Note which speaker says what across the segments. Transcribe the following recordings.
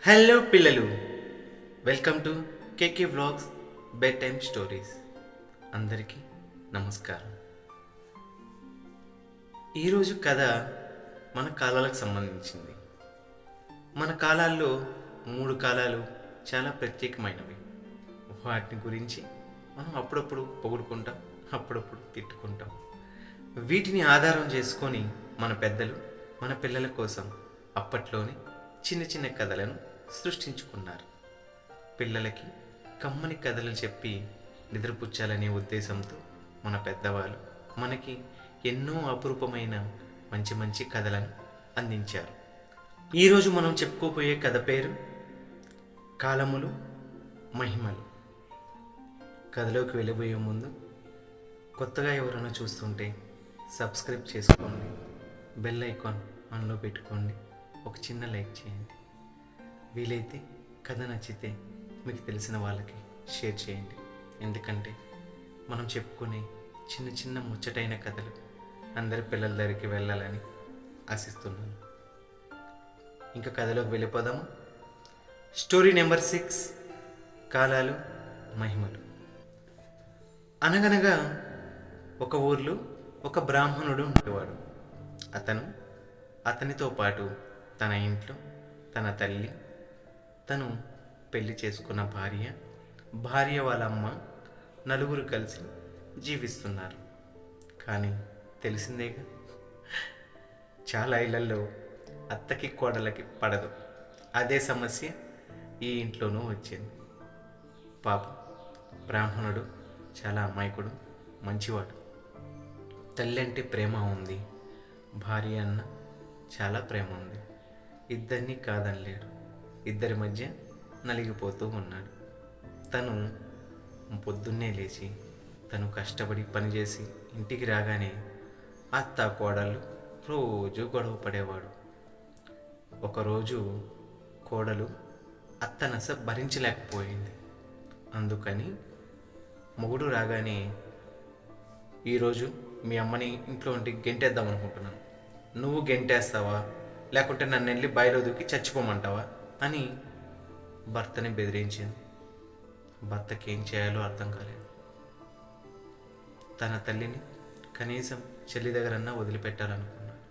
Speaker 1: Hello పిల్లలు, welcome to KK vlogs bed time stories. అందరికీ నమస్కారం. ఈరోజు కథ మన కాలాలకు సంబంధించింది. మన కాలాల్లో 3 కాలాలు చాలా ప్రత్యేకమైనవి. వాటిని గురించి మనం అప్పుడప్పుడు పొగుడుకుంటాం, అప్పుడప్పుడు తిట్టుకుంటాం. వీటిని ఆధారం చేసుకొని మన పెద్దలు మన పిల్లల కోసం అప్పట్లోనే చిన్న చిన్న కథలను సృష్టించుకున్నారు. పిల్లలకి కమ్మని కథలు చెప్పి నిద్రపుచ్చాలనే ఉద్దేశంతో మన పెద్దవాళ్ళు మనకి ఎన్నో అపురూపమైన మంచి మంచి కథలను అందించారు. ఈరోజు మనం చెప్పుకోబోయే కథ పేరు కాలములు మహిమలు. కథలోకి వెళ్ళబోయే ముందు కొత్తగా ఎవరైనా చూస్తుంటే సబ్స్క్రైబ్ చేసుకోండి, బెల్ ఐకాన్ ఆన్లో పెట్టుకోండి, ఒక చిన్న లైక్ చేయండి. వీలైతే కథ నచ్చితే మీకు తెలిసిన వాళ్ళకి షేర్ చేయండి. ఎందుకంటే మనం చెప్పుకునే చిన్న చిన్న ముచ్చటైన కథలు అందరి పిల్లల దగ్గరికి వెళ్ళాలని ఆశిస్తున్నాను. ఇంకా కథలోకి వెళ్ళిపోదాము. స్టోరీ నెంబర్ 6, కాలాలు మహిమలు. అనగనగా ఒక ఊర్లో ఒక బ్రాహ్మణుడు ఉండేవాడు. అతనితో పాటు తన ఇంట్లో తన తల్లి, తను పెళ్లి చేసుకున్న భార్య వాళ్ళ అమ్మ, నలుగురు కలిసి జీవిస్తున్నారు. కానీ తెలిసిందేగా, చాలా ఇళ్లలో అత్తకి కోడలకి పడదు. అదే సమస్య ఈ ఇంట్లోనూ వచ్చింది. పాపం బ్రాహ్మణుడు చాలా అమాయకుడు, మంచివాడు. తల్లి అంటే ప్రేమ ఉంది, భార్య అన్న చాలా ప్రేమ ఉంది. ఇద్దరినీ కాదనలేడు. ఇద్దరి మధ్య నలిగిపోతూ ఉన్నాడు. తను పొద్దున్నే లేచి తను కష్టపడి పనిచేసి ఇంటికి రాగానే అత్త కోడలు రోజు గొడవ పడేవాడు. ఒకరోజు కోడలు అత్త నస భరించలేకపోయింది. అందుకని మొగుడు రాగానే, ఈరోజు మీ అమ్మని ఇంట్లో ఉండి గెంటేద్దాం అనుకుంటున్నాను, నువ్వు గెంటేస్తావా లేకుంటే నన్ను వెళ్ళి బయలు దూకి చచ్చిపోమంటావా అని భర్తని బెదిరించింది. భర్తకి ఏం చేయాలో అర్థం కాలేదు. తన తల్లిని కనీసం చెల్లి దగ్గరన్నా వదిలిపెట్టాలనుకున్నాడు.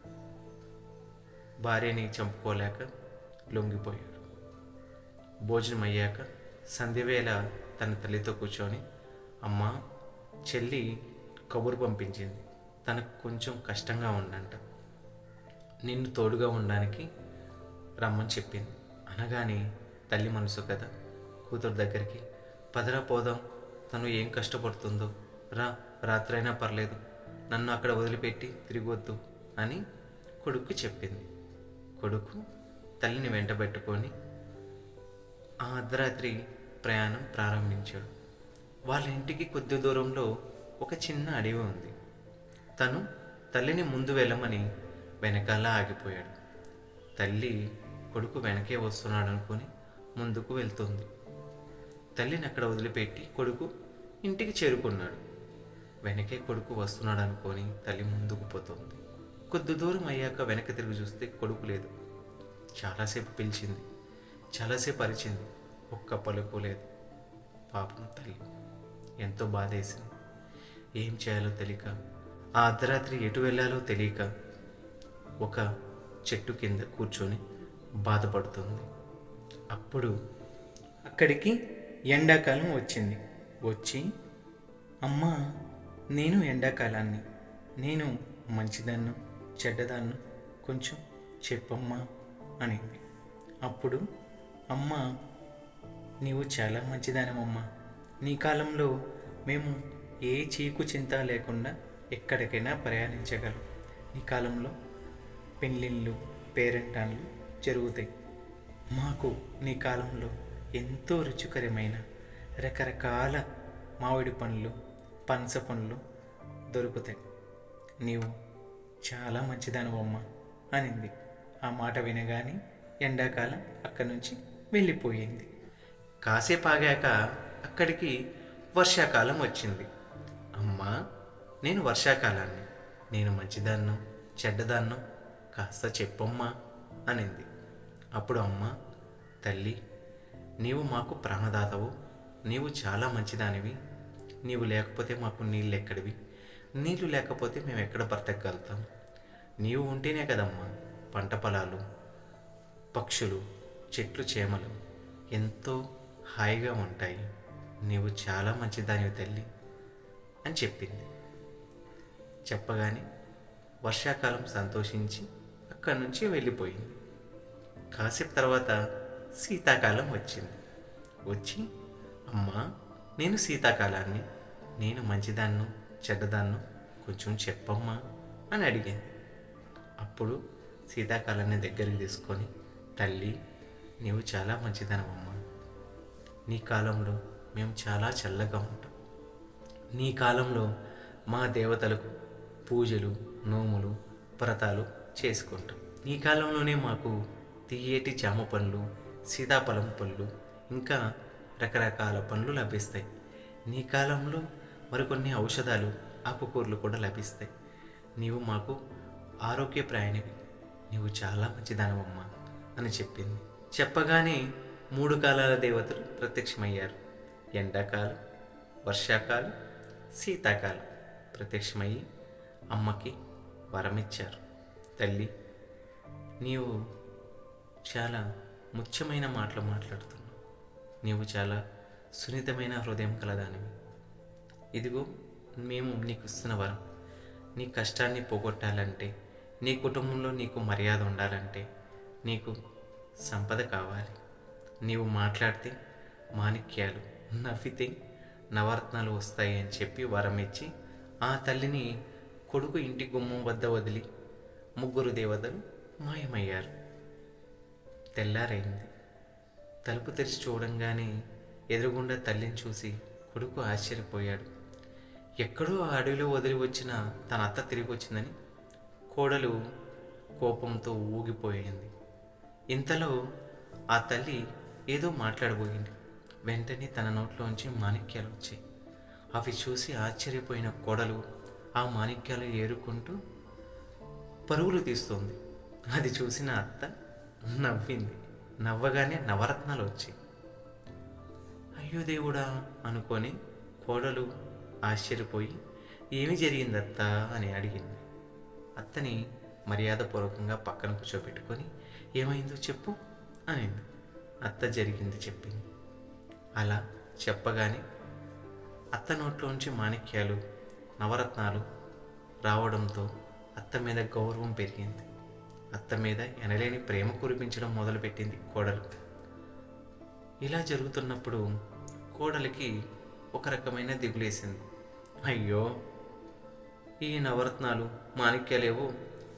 Speaker 1: భార్యని చంపుకోలేక లొంగిపోయాడు. భోజనం అయ్యాక సంధ్యవేళ తన తల్లితో కూర్చొని, అమ్మ, చెల్లి కబురు పంపించింది, తనకు కొంచెం కష్టంగా ఉందంట, నిన్ను తోడుగా ఉండడానికి రమ్మని చెప్పింది. అనగానే తల్లి మనసు కదా, కూతురు దగ్గరికి, పదరా పోదాం, తను ఏం కష్టపడుతుందో, రాత్రైనా పర్లేదు, నన్ను అక్కడ వదిలిపెట్టి తిరిగొద్దు అని కొడుకు చెప్పింది. కొడుకు తల్లిని వెంటబెట్టుకొని ఆ అర్ధరాత్రి ప్రయాణం ప్రారంభించాడు. వాళ్ళ ఇంటికి కొద్ది దూరంలో ఒక చిన్న అడవి ఉంది. తను తల్లిని ముందు వెళ్ళమని వెనకాల ఆగిపోయాడు. తల్లి కొడుకు వెనకే వస్తున్నాడు అనుకుని ముందుకు వెళ్తుంది. తల్లిని అక్కడ వదిలిపెట్టి కొడుకు ఇంటికి చేరుకున్నాడు. వెనకే కొడుకు వస్తున్నాడు అనుకొని తల్లి ముందుకు పోతుంది. కొద్ది దూరం అయ్యాక వెనక తిరిగి చూస్తే కొడుకు లేదు. చాలాసేపు పిలిచింది, చాలాసేపు అరిచింది, ఒక్క పలుకు లేదు. పాపం తల్లి ఎంతో బాధేసింది. ఏం చేయాలో తెలియక, ఆ అర్ధరాత్రి ఎటు వెళ్ళాలో తెలియక ఒక చెట్టు కింద కూర్చొని బాధపడుతుంది. అప్పుడు అక్కడికి ఎండాకాలం వచ్చింది. వచ్చి, అమ్మా, నేను ఎండాకాలాన్ని, నేను మంచిదాన్ని చెడ్డదాన్ని కొంచెం చెప్పమ్మా అనింది. అప్పుడు అమ్మ, నీవు చాలా మంచిదానమ్మా, నీ కాలంలో మేము ఏ చీకు చింత లేకుండా ఎక్కడికైనా ప్రయాణించగలం. నీ కాలంలో పెళ్ళిళ్ళు, పేరెంటాన్లు జరుగుతాయి. మాకు నీ కాలంలో ఎంతో రుచికరమైన రకరకాల మామిడి పండ్లు, పనస పండ్లు దొరుకుతాయి. నీవు చాలా మంచిదానివమ్మ అనింది. ఆ మాట వినగానే ఎండాకాలం అక్కడి నుంచి వెళ్ళిపోయింది. కాసేపు ఆగాక అక్కడికి వర్షాకాలం వచ్చింది. అమ్మా, నేను వర్షాకాలాన్ని, నేను మంచిదాన్నో చెడ్డదాన్నో కాస్త చెప్పమ్మా అనింది. అప్పుడు అమ్మ, తల్లి, నీవు మాకు ప్రాణదాతవు, నీవు చాలా మంచిదానివి. నీవు లేకపోతే మాకు నీళ్ళు ఎక్కడివి? నీళ్ళు లేకపోతే మేము ఎక్కడ బ్రతకగలుగుతాం? నీవు ఉంటేనే కదమ్మా పంట పొలాలు, పక్షులు, చెట్లు, చేమలు ఎంతో హాయిగా ఉంటాయి. నీవు చాలా మంచిదానివి తల్లి అని చెప్పింది. చెప్పగానే వర్షాకాలం సంతోషించి అక్కడి నుంచి వెళ్ళిపోయింది. కాసేపు తర్వాత శీతాకాలం వచ్చింది. వచ్చి, అమ్మా, నేను శీతాకాలాన్ని, నేను మంచిదాన్ను చెడ్డదాన్ను కొంచెం చెప్పమ్మా అని అడిగింది. అప్పుడు శీతాకాలాన్ని దగ్గరికి తీసుకొని, తల్లి, నీవు చాలా మంచిదనవమ్మా. నీ కాలంలో మేము చాలా చల్లగా ఉంటాం. నీ కాలంలో మా దేవతలకు పూజలు, నోములు, వ్రతాలు చేసుకుంటాం. నీ కాలంలోనే మాకు తీయేటి జామ పండ్లు, సీతాఫలం పళ్ళు, ఇంకా రకరకాల పండ్లు లభిస్తాయి. నీ కాలంలో మరికొన్ని ఔషధాలు, ఆకుకూరలు కూడా లభిస్తాయి. నీవు మాకు ఆరోగ్యప్రాయానివి, నీవు చాలా మంచిదానవమ్మా అని చెప్పింది. చెప్పగానే 3 కాలాల దేవతలు ప్రత్యక్షమయ్యారు. ఎండాకాలం, వర్షాకాలం, శీతాకాలం ప్రత్యక్షమయ్యి అమ్మకి వరమిచ్చారు. తల్లి, నీవు చాలా ముఖ్యమైన మాటలు మాట్లాడుతున్నావు. నీవు చాలా సున్నితమైన హృదయం కలదానివి. ఇదిగో మేము నీకు ఇస్తున్న వరం. నీ కష్టాన్ని పోగొట్టాలంటే, నీ కుటుంబంలో నీకు మర్యాద ఉండాలంటే, నీకు సంపద కావాలి. నీవు మాట్లాడితే మాణిక్యాలు, నవ్వితే నవరత్నాలు వస్తాయి అని చెప్పి వరం ఇచ్చి ఆ తల్లిని కొడుకు ఇంటి గుమ్మం వద్ద వదిలి 3 దేవతలు మాయమయ్యారు. తెల్లారైంది. తలుపు తెరిచి చూడంగానే ఎదురుగుండా తల్లిని చూసి కొడుకు ఆశ్చర్యపోయాడు. ఎక్కడో ఆ అడవిలో వదిలి వచ్చిన తన అత్త తిరిగి వచ్చిందని కోడలు కోపంతో ఊగిపోయింది. ఇంతలో ఆ తల్లి ఏదో మాట్లాడబోయింది. వెంటనే తన నోట్లోంచి మాణిక్యాలు వచ్చాయి. అవి చూసి ఆశ్చర్యపోయిన కోడలు ఆ మాణిక్యాలు ఏరుకుంటూ పరుగులు తీస్తోంది. అది చూసిన అత్త నవ్వింది. నవ్వగానే నవరత్నాలు వచ్చాయి. అయ్యో దేవుడా అనుకొని కోడలు ఆశ్చర్యపోయి, ఏమి జరిగింది అత్త అని అడిగింది. అత్తని మర్యాదపూర్వకంగా పక్కన కూర్చోబెట్టుకొని, ఏమైందో చెప్పు అనింది. అత్త జరిగింది చెప్పింది. అలా చెప్పగానే అత్త నోట్లోంచి మాణిక్యాలు, నవరత్నాలు రావడంతో అత్త మీద గౌరవం పెరిగింది. అత్త మీద ఎనలేని ప్రేమ కురిపించడం మొదలుపెట్టింది కోడలు. ఇలా జరుగుతున్నప్పుడు కోడలికి ఒక రకమైన దిగులేసింది. అయ్యో, ఈ నవరత్నాలు, మాణిక్యాలేవో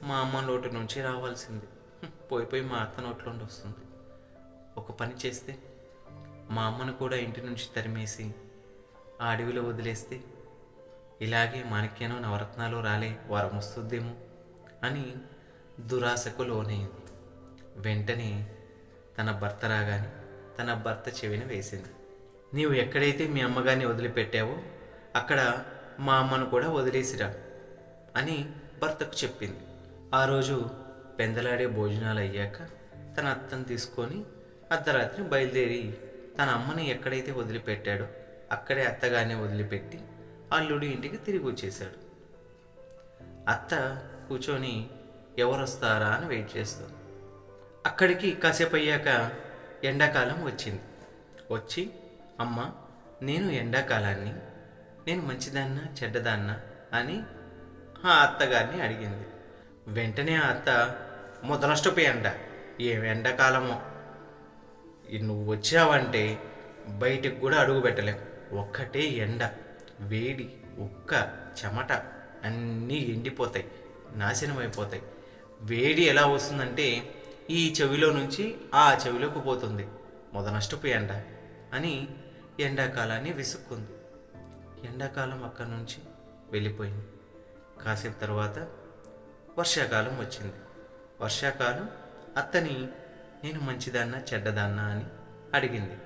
Speaker 1: మా అమ్మ నోటి నుంచి రావాల్సింది, పోయి మా అత్త నోట్లోండి వస్తుంది. ఒక పని చేస్తే మా అమ్మను కూడా ఇంటి నుంచి తరిమేసి ఆ అడవిలో వదిలేస్తే ఇలాగే మాణిక్యాలు, నవరత్నాలు రాలే వరం వస్తుందేమో అని దురాశకు లోనైంది. వెంటనే తన భర్త రాగానే తన భర్త చెవిన వేసింది. నీవు ఎక్కడైతే మీ అమ్మగారిని వదిలిపెట్టావో అక్కడ మా అమ్మను కూడా వదిలేసిరా అని భర్తకు చెప్పింది. ఆ రోజు పెందలాడే భోజనాలు అయ్యాక తన అత్తను తీసుకొని అర్ధరాత్రి బయలుదేరి తన అమ్మని ఎక్కడైతే వదిలిపెట్టాడో అక్కడే అత్తగారిని వదిలిపెట్టి అల్లుడి ఇంటికి తిరిగి వచ్చేశాడు. అత్త కూర్చొని ఎవరు వస్తారా అని వెయిట్ చేస్తుంది. అక్కడికి కాసేపు అయ్యాక ఎండాకాలం వచ్చింది. వచ్చి, అమ్మ, నేను ఎండాకాలాన్ని, నేను మంచిదాన్నా చెడ్డదాన్నా అని ఆ అత్తగారిని అడిగింది. వెంటనే ఆ అత్త, మొదలష్టపు ఎండ, ఏం ఎండాకాలమో, నువ్వు వచ్చావంటే బయటికి కూడా అడుగు పెట్టలేం, ఒక్కటే ఎండ, వేడి, ఉక్క, చెమట అన్నీ ఎండిపోతాయి, నాశనం అయిపోతాయి. వేడి ఎలా వస్తుందంటే ఈ చెవిలో నుంచి ఆ చెవిలోకి పోతుంది, మొదనష్టపు ఎండ అని ఎండాకాలాన్ని విసుక్కుంది. ఎండాకాలం అక్కడి నుంచి వెళ్ళిపోయింది. కాసేపు తర్వాత వర్షాకాలం వచ్చింది. వర్షాకాలం అత్తని, నేను మంచిదాన్నా చెడ్డదాన్నా అని అడిగింది.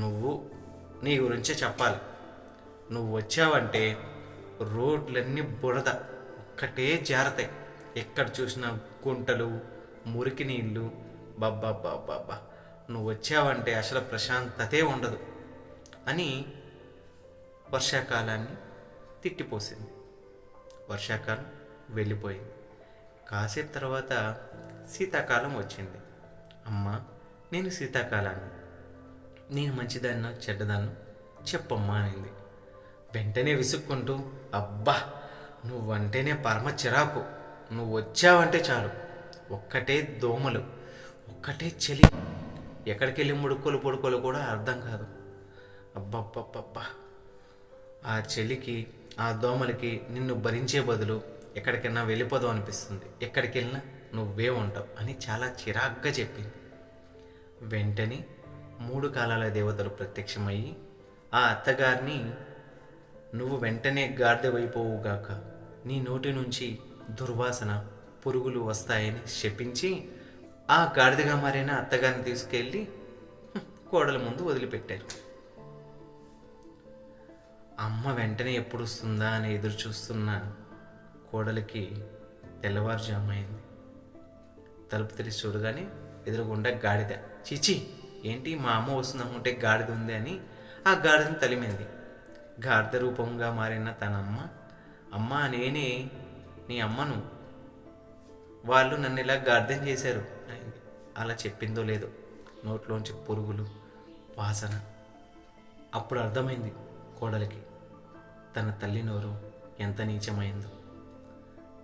Speaker 1: నువ్వు నీ గురించే చెప్పాలి. నువ్వు వచ్చావంటే రోడ్లన్నీ బురద, ఒక్కటే జారతాయి. ఎక్కడ చూసినా గుంటలు, మురికి నీళ్ళు, బాబ్బా నువ్వు వచ్చావంటే అసలు ప్రశాంతతే ఉండదు అని వర్షాకాలాన్ని తిట్టిపోసింది. వర్షాకాలం వెళ్ళిపోయింది. కాసేపు తర్వాత శీతాకాలం వచ్చింది. అమ్మ, నేను శీతాకాలాన్ని, నేను మంచిదాన్నో చెడ్డదాన్నో చెప్పమ్మా అనింది. వెంటనే విసుక్కుంటూ, అబ్బా నువ్వంటేనే పరమ చిరాకు, నువ్వు వచ్చావంటే చాలు ఒక్కటే దోమలు, ఒక్కటే చలి, ఎక్కడికి వెళ్ళి ముడుకోలు పొడుకోలు కూడా అర్థం కాదు. అబ్బబ్బబ్బబ్బా, ఆ చలికి ఆ దోమలకి నిన్ను భరించే బదులు ఎక్కడికైనా వెళ్ళిపోదాం అనిపిస్తుంది, ఎక్కడికి వెళ్ళినా నువ్వే ఉంటావు అని చాలా చిరాగ్గా చెప్పింది. వెంటనే 3 కాలాల దేవతలు ప్రత్యక్షమయ్యి ఆ అత్తగారిని, నువ్వు వెంటనే గాడిదవైపోవుగాక, నీ నోటి నుంచి దుర్వాసన పురుగులు వస్తాయని శపించి ఆ గాడిదగా మారిన అత్తగారిని తీసుకెళ్ళి కోడల ముందు వదిలిపెట్టారు. అమ్మ వెంటనే ఎప్పుడు వస్తుందా అని ఎదురు చూస్తున్న కోడలికి తెల్లవారుజామైంది. తలుపు తెరిచి చూడగానే ఎదురుగుండా గాడిద. చిచి, ఏంటి మా అమ్మ వస్తుందనుకుంటే గాడిద ఉంది అని ఆ గాడిదని తలిమింది. గాడిద రూపంగా మారిన తన అమ్మ నేనే నీ అమ్మను, వాళ్ళు నన్ను ఇలా గాడిదం చేశారు అయింది. అలా చెప్పిందో లేదో నోట్లోంచి పురుగులు వాసన. అప్పుడు అర్థమైంది కోడలికి తన తల్లి నోరు ఎంత నీచమైందో.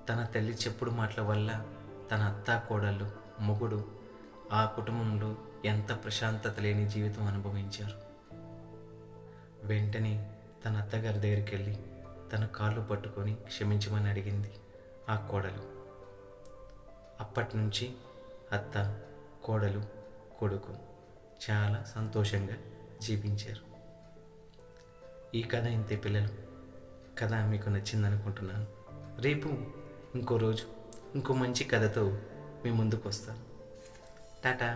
Speaker 1: తన తల్లి చెప్పుడు మాటల వల్ల తన అత్త కోడళ్ళు మొగుడు ఆ కుటుంబంలో ఎంత ప్రశాంతత లేని జీవితం అనుభవించారు. వెంటనే తన అత్తగారి దగ్గరికి వెళ్ళి తన కాళ్ళు పట్టుకొని క్షమించమని అడిగింది ఆ కోడలు. అప్పటి నుంచి అత్త, కోడలు, కొడుకు చాలా సంతోషంగా జీవించారు. ఈ కథ ఇంతే పిల్లలు. కథ మీకు నచ్చిందనుకుంటున్నాను. రేపు ఇంకో రోజు ఇంకో మంచి కథతో మీ ముందుకు వస్తాను. టాటా.